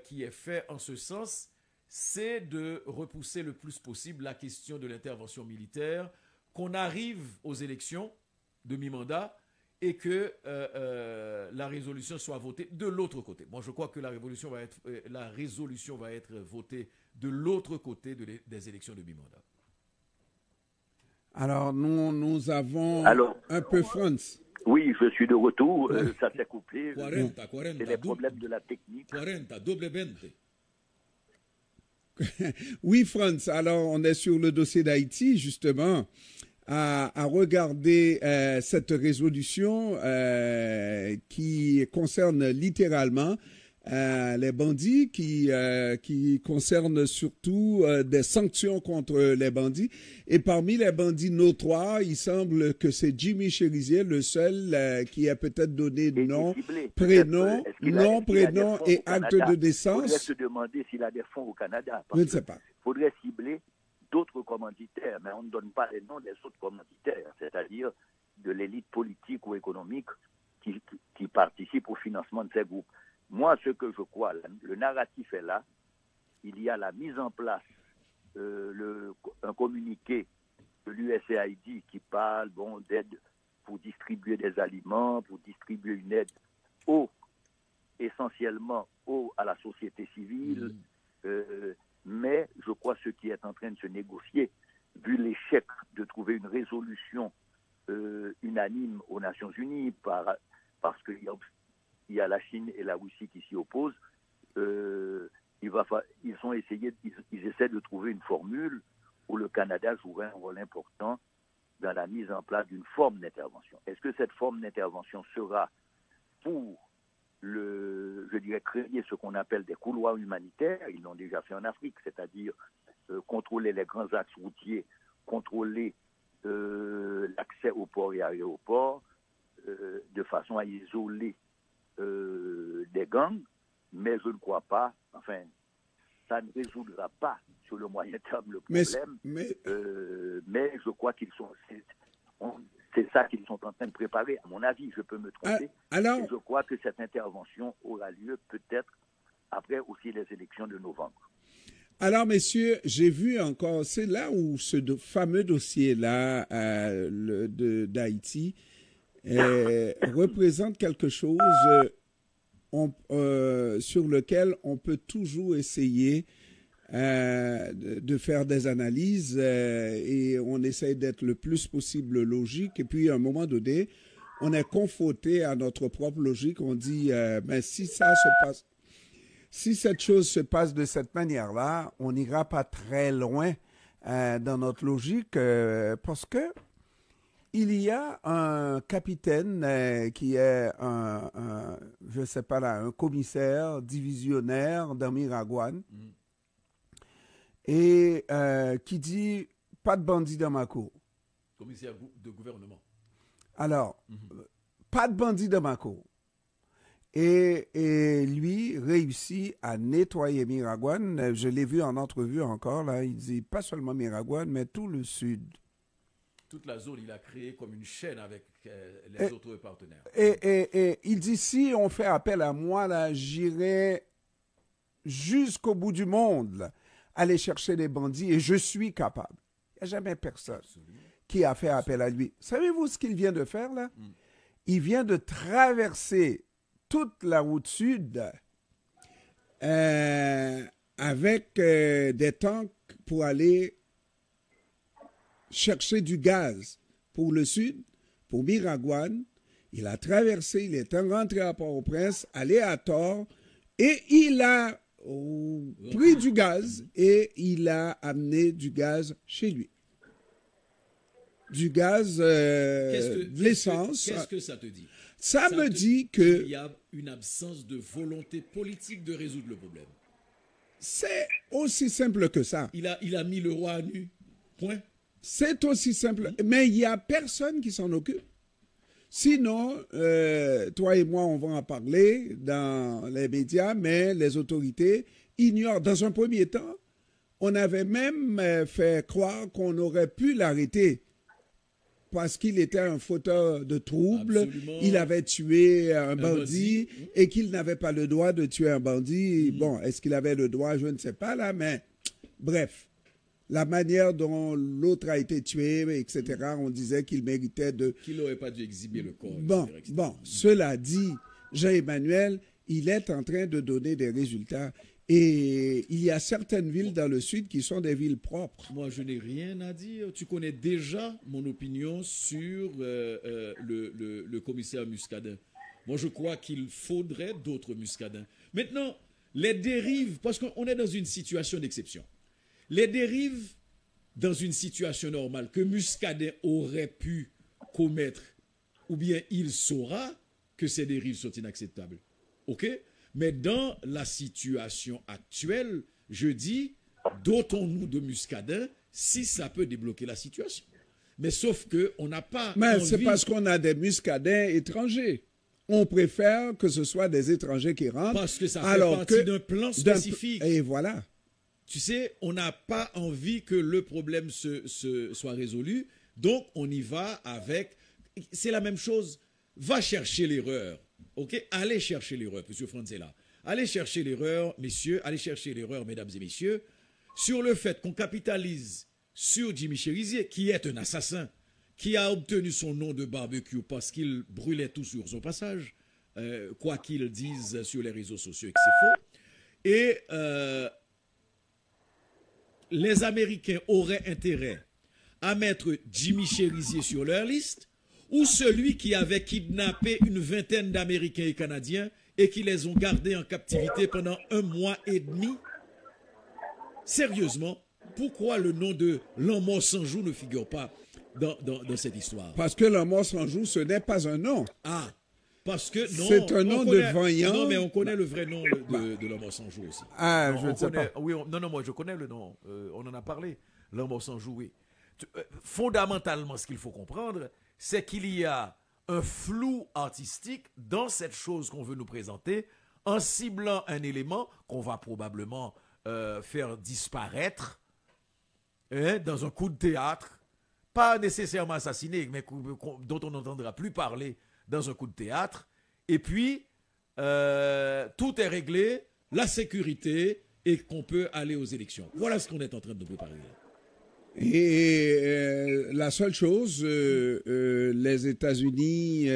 qui est fait en ce sens, c'est de repousser le plus possible la question de l'intervention militaire, qu'on arrive aux élections de mi-mandat et que la résolution soit votée de l'autre côté. Moi, je crois que la résolution va être votée de l'autre côté des élections de mi-mandat. Alors, nous avons un peu France. Oui, je suis de retour. Ça s'est coupé. 40, c'est les problèmes de la technique. 40, double 20. Oui, Franz, alors on est sur le dossier d'Haïti, justement, à regarder cette résolution qui concerne littéralement les bandits, qui concerne surtout des sanctions contre les bandits. Et parmi les bandits notoires, il semble que c'est Jimmy Cherizier, le seul qui a peut-être donné nom, prénom et acte de naissance. Il faudrait se demander s'il a des fonds au Canada. Je ne sais pas. Il faudrait cibler d'autres commanditaires, mais on ne donne pas les noms des autres commanditaires, c'est-à-dire de l'élite politique ou économique qui participe au financement de ces groupes. Moi, ce que je crois, le narratif est là. Il y a la mise en place, un communiqué de l'USAID qui parle d'aide pour distribuer des aliments, pour distribuer une aide essentiellement à la société civile. Mais je crois ce qui est en train de se négocier, vu l'échec de trouver une résolution unanime aux Nations Unies, parce qu'il y a la Chine et la Russie qui s'y opposent, ils essaient de trouver une formule où le Canada jouerait un rôle important dans la mise en place d'une forme d'intervention. Est-ce que cette forme d'intervention sera pour créer ce qu'on appelle des couloirs humanitaires? Ils l'ont déjà fait en Afrique, c'est-à-dire contrôler les grands axes routiers, contrôler l'accès aux ports et aéroports, de façon à isoler des gangs, mais je ne crois pas, ça ne résoudra pas sur le moyen terme le problème, mais je crois c'est ça qu'ils sont en train de préparer. À mon avis, je peux me tromper, et je crois que cette intervention aura lieu peut-être après aussi les élections de novembre. Alors, messieurs, j'ai vu encore, c'est là où ce fameux dossier-là d'Haïti représente quelque chose sur lequel on peut toujours essayer de faire des analyses et on essaye d'être le plus possible logique. Et puis, à un moment donné, on est confronté à notre propre logique. On dit, si cette chose se passe de cette manière-là, on n'ira pas très loin dans notre logique parce que il y a un capitaine qui est je sais pas là, un commissaire divisionnaire dans Miragouane et qui dit pas de bandits dans ma cour. Commissaire de gouvernement. Alors, pas de bandits dans ma cour. Et lui réussit à nettoyer Miragouane. Je l'ai vu en entrevue encore, là. Il dit pas seulement Miragouane, mais tout le sud. Toute la zone, il a créé comme une chaîne avec les autres partenaires. Et il dit, si on fait appel à moi, là, j'irai jusqu'au bout du monde, là, aller chercher les bandits, et je suis capable. Il n'y a jamais personne qui a fait appel à lui. Savez-vous ce qu'il vient de faire, là? Il vient de traverser toute la route sud avec des tanks pour aller chercher du gaz pour le sud, pour Miragouane. Il a traversé, il est rentré à Port-au-Prince, allé à Tor, et il a pris du gaz et il a amené du gaz chez lui. Du gaz, de l'essence. Qu'est-ce que ça te dit? Ça me dit que... Il y a une absence de volonté politique de résoudre le problème. C'est aussi simple que ça. Il a mis le roi à nu. Point. C'est aussi simple. Mais il n'y a personne qui s'en occupe. Sinon, toi et moi, on va en parler dans les médias, mais les autorités ignorent. Dans un premier temps, on avait même fait croire qu'on aurait pu l'arrêter parce qu'il était un fauteur de troubles. Absolument. Il avait tué un bandit et qu'il n'avait pas le droit de tuer un bandit. Bon, est-ce qu'il avait le droit? Je ne sais pas là, mais bref. La manière dont l'autre a été tué, etc., on disait qu'il méritait de... Qu'il n'aurait pas dû exhiber le corps. Bon, cela dit, Jean-Emmanuel, il est en train de donner des résultats. Et il y a certaines villes dans le sud qui sont des villes propres. Moi, je n'ai rien à dire. Tu connais déjà mon opinion sur le commissaire Muscadin. Moi, je crois qu'il faudrait d'autres Muscadins. Maintenant, les dérives, parce qu'on est dans une situation d'exception. Les dérives dans une situation normale que Muscadet aurait pu commettre, ou bien il saura que ces dérives sont inacceptables. OK? Mais dans la situation actuelle, je dis, dotons-nous de Muscadin si ça peut débloquer la situation. Mais sauf qu'on n'a pas... Mais c'est parce qu'on a des Muscadins étrangers. On préfère que ce soit des étrangers qui rentrent. Parce que ça fait partie d'un plan spécifique. Et voilà. Tu sais, on n'a pas envie que le problème soit résolu, donc on y va avec... C'est la même chose. Va chercher l'erreur, ok? Allez chercher l'erreur, M. Franzella. Allez chercher l'erreur, messieurs, allez chercher l'erreur, mesdames et messieurs, sur le fait qu'on capitalise sur Jimmy Cherizier, qui est un assassin, qui a obtenu son nom de barbecue parce qu'il brûlait tout sur son passage, quoi qu'ils disent sur les réseaux sociaux et que c'est faux. Et... les Américains auraient intérêt à mettre Jimmy Cherizier sur leur liste ou celui qui avait kidnappé une vingtaine d'Américains et Canadiens et qui les ont gardés en captivité pendant 1 mois et demi. Sérieusement, pourquoi le nom de Lamor Sanjou ne figure pas dans cette histoire? Parce que Lamor Sanjou, ce n'est pas un nom. Ah, parce que non, c'est un nom de vaillant. Non, mais on connaît le vrai nom de Lamor Sanjou aussi. Ah, non, je ne sais pas. Oui, non, moi je connais le nom. On en a parlé. Lamor Sanjou, oui. Fondamentalement, ce qu'il faut comprendre, c'est qu'il y a un flou artistique dans cette chose qu'on veut nous présenter, en ciblant un élément qu'on va probablement faire disparaître dans un coup de théâtre, pas nécessairement assassiné, mais dont on n'entendra plus parler dans un coup de théâtre, et puis tout est réglé, la sécurité, et qu'on peut aller aux élections. Voilà ce qu'on est en train de préparer. Et la seule chose, les États-Unis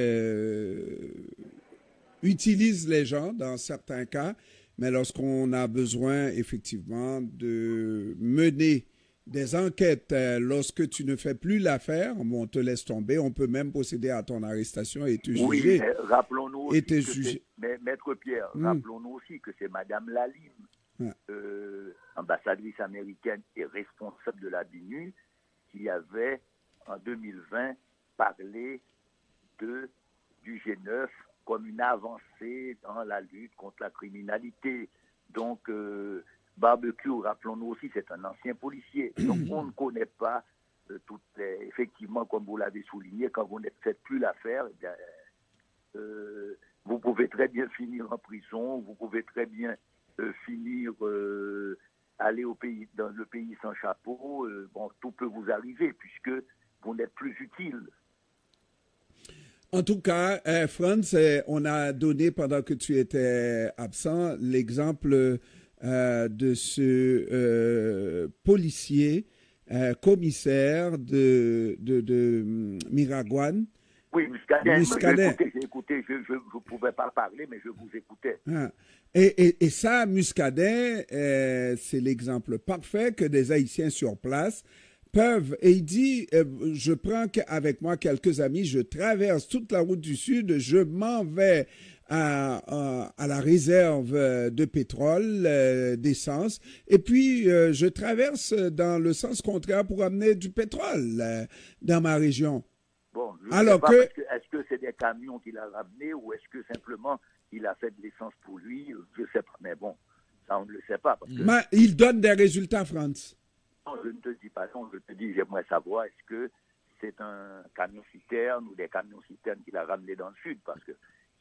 utilisent les gens dans certains cas, mais lorsqu'on a besoin effectivement de mener des enquêtes, lorsque tu ne fais plus l'affaire, on te laisse tomber, on peut même procéder à ton arrestation et te juger. Oui, mais rappelons-nous aussi mais Maître Pierre, rappelons-nous aussi que c'est Madame Lalime ambassadrice américaine et responsable de la BINU, qui avait, en 2020, parlé du G9 comme une avancée dans la lutte contre la criminalité. Donc, Barbecue, rappelons-nous aussi, c'est un ancien policier. Donc, on ne connaît pas effectivement, comme vous l'avez souligné, quand vous ne faites plus l'affaire, vous pouvez très bien finir en prison, vous pouvez très bien finir aller dans le pays sans chapeau. Bon, tout peut vous arriver puisque vous n'êtes plus utile. En tout cas, Franz, on a donné pendant que tu étais absent l'exemple de ce policier commissaire de Miragouane. Oui, Muscadet. J'ai écouté, je ne pouvais pas parler, mais je vous écoutais. Ah. Et ça, Muscadet, c'est l'exemple parfait que des Haïtiens sur place peuvent. Et il dit, je prends avec moi quelques amis, je traverse toute la route du Sud, je m'en vais à la réserve de pétrole, d'essence, et puis je traverse dans le sens contraire pour amener du pétrole dans ma région. Bon, alors est-ce que c'est des camions qu'il a ramenés ou est-ce que simplement il a fait de l'essence pour lui? Je ne sais pas, mais bon, ça on ne le sait pas. Parce que... Mais il donne des résultats, Franz. Non, je ne te dis pas non, je te dis, j'aimerais savoir, est-ce que c'est un camion-citerne ou des camions-citernes qu'il a ramenés dans le Sud? Parce que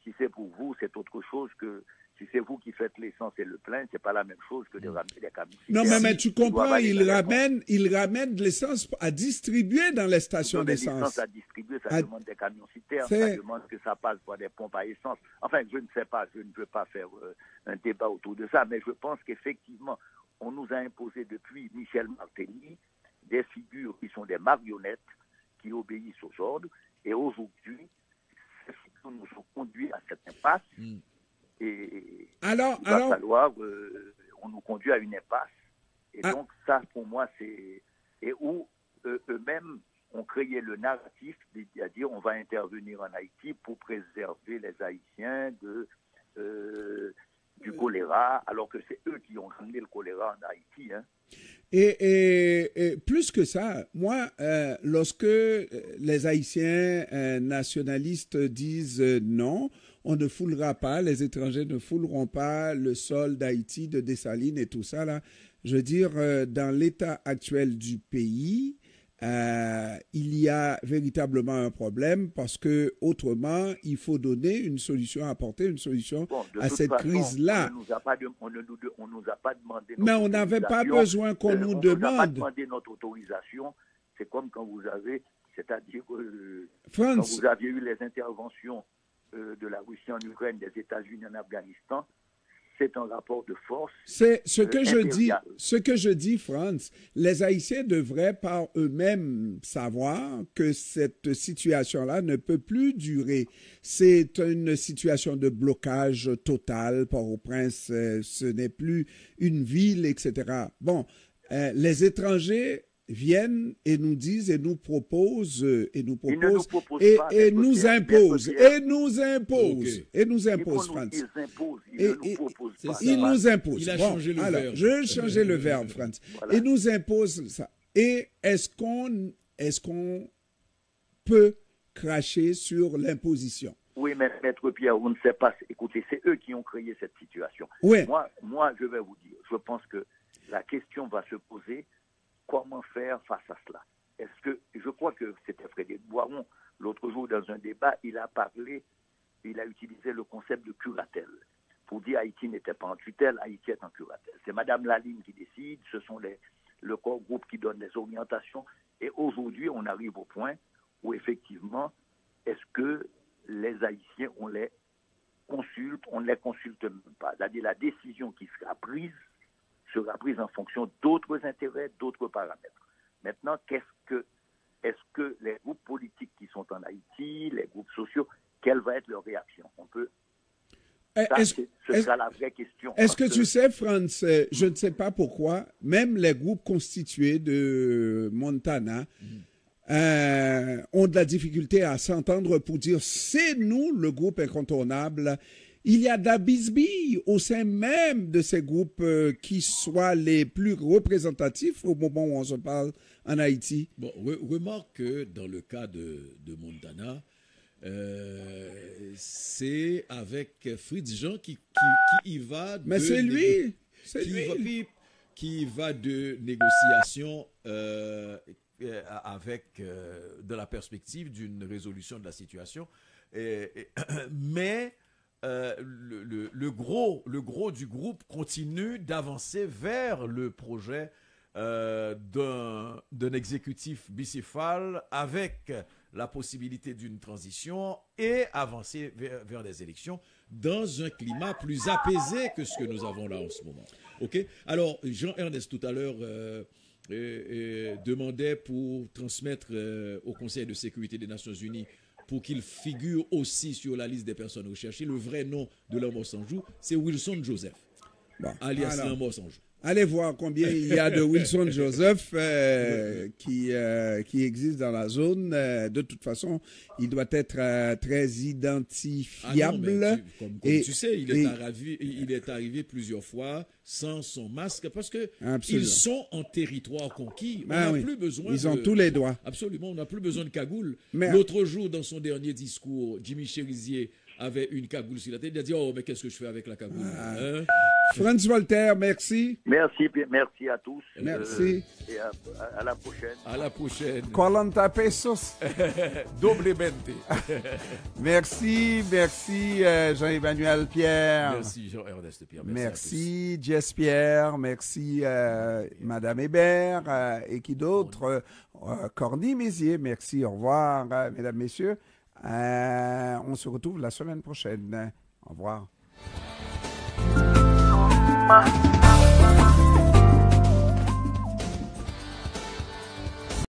si c'est pour vous, c'est autre chose que... Si c'est vous qui faites l'essence et le plein, c'est pas la même chose que de ramener des camions-citernes. Non, mais tu comprends, il ramène de l'essence à distribuer dans les stations d'essence. L'essence à distribuer, ça demande des camions-citernes, ça demande que ça passe par des pompes à essence. Enfin, je ne sais pas, je ne veux pas faire un débat autour de ça, mais je pense qu'effectivement, on nous a imposé depuis Michel Martelly des figures qui sont des marionnettes, qui obéissent aux ordres, et aujourd'hui, ces figures nous ont conduits à cette impasse. Et il va falloir, on nous conduit à une impasse. Et donc ça, pour moi, c'est... Et où eux-mêmes ont créé le narratif, c'est-à-dire on va intervenir en Haïti pour préserver les Haïtiens du choléra, alors que c'est eux qui ont ramené le choléra en Haïti. Hein. Et plus que ça, moi, lorsque les Haïtiens nationalistes disent non, on ne foulera pas, les étrangers ne fouleront pas le sol d'Haïti, de Dessalines et tout ça, là, je veux dire, dans l'état actuel du pays, il y a véritablement un problème parce que autrement, il faut donner une solution, apporter une solution à cette crise-là. On ne nous a pas demandé. Mais on n'avait pas besoin qu'on nous demande. On n'a pas demandé notre autorisation. C'est comme quand vous avez, c'est-à-dire quand vous aviez eu les interventions de la Russie en Ukraine, des États-Unis en Afghanistan. C'est un rapport de force. C'est ce que je dis, Franz. Les Haïtiens devraient par eux-mêmes savoir que cette situation-là ne peut plus durer. C'est une situation de blocage total. Port-au-Prince, ce n'est plus une ville, etc. Bon, les étrangers viennent et nous disent et nous proposent et nous imposent, Franz. Ils nous imposent. Il a changé le verbe. Je vais changer le verbe, Franz. Voilà. Et nous imposent ça. Et est-ce qu'on peut cracher sur l'imposition? Oui, mais Maître Pierre, on ne sait pas. Écoutez, c'est eux qui ont créé cette situation. Oui. Moi, je vais vous dire, je pense que la question va se poser. Comment faire face à cela? Est-ce que, je crois que c'était Frédéric Boiron, l'autre jour dans un débat, il a utilisé le concept de curatelle pour dire Haïti n'était pas en tutelle, Haïti est en curatelle. C'est Mme Laline qui décide, ce sont le corps groupe qui donne les orientations. Et aujourd'hui, on arrive au point où effectivement, est-ce que les Haïtiens, on les consulte même pas. C'est-à-dire la décision qui sera prise en fonction d'autres intérêts, d'autres paramètres. Maintenant, est-ce que les groupes politiques qui sont en Haïti, les groupes sociaux, quelle va être leur réaction? Ce sera la vraie question. Est-ce que tu sais, Franz, je ne sais pas pourquoi, même les groupes constitués de Montana ont de la difficulté à s'entendre pour dire c'est nous le groupe incontournable il y a d'abisbille au sein même de ces groupes qui soient les plus représentatifs au moment où on se parle en Haïti. Bon, remarque que dans le cas de Montana, c'est avec Fritz Jean qui y va. Mais c'est lui, c'est lui. Qui va de négociations avec de la perspective d'une résolution de la situation. Mais le gros du groupe continue d'avancer vers le projet d'un exécutif bicéphale avec la possibilité d'une transition et avancer vers des élections dans un climat plus apaisé que ce que nous avons là en ce moment. Ok. Alors, Jean-Ernest tout à l'heure demandait pour transmettre au Conseil de sécurité des Nations Unies pour qu'il figure aussi sur la liste des personnes recherchées. Le vrai nom de l'homme sans joue, c'est Wilson Joseph, alias l'homme sans joue. Allez voir combien il y a de Wilson Joseph qui existent dans la zone. De toute façon, il doit être très identifiable. Comme tu sais, il est arrivé plusieurs fois sans son masque parce que ils sont en territoire conquis. On n'a plus besoin. Ils ont tous les droits. Absolument, on n'a plus besoin de cagoule. L'autre jour, dans son dernier discours, Jimmy Cherizier avait une cagoule sur la tête. Il a dit, oh, mais qu'est-ce que je fais avec la cagoule Franz Voltaire, merci. Merci à tous. Merci. Et à la prochaine. À la prochaine. 40 pesos. Doblemente. Merci Jean-Emmanuel Pierre. Merci Jean-Ernest Pierre. Merci Jess Pierre. Merci Madame Hébert. Et qui d'autre? Corny Mézier. Merci. Au revoir, mesdames, messieurs. On se retrouve la semaine prochaine. Au revoir.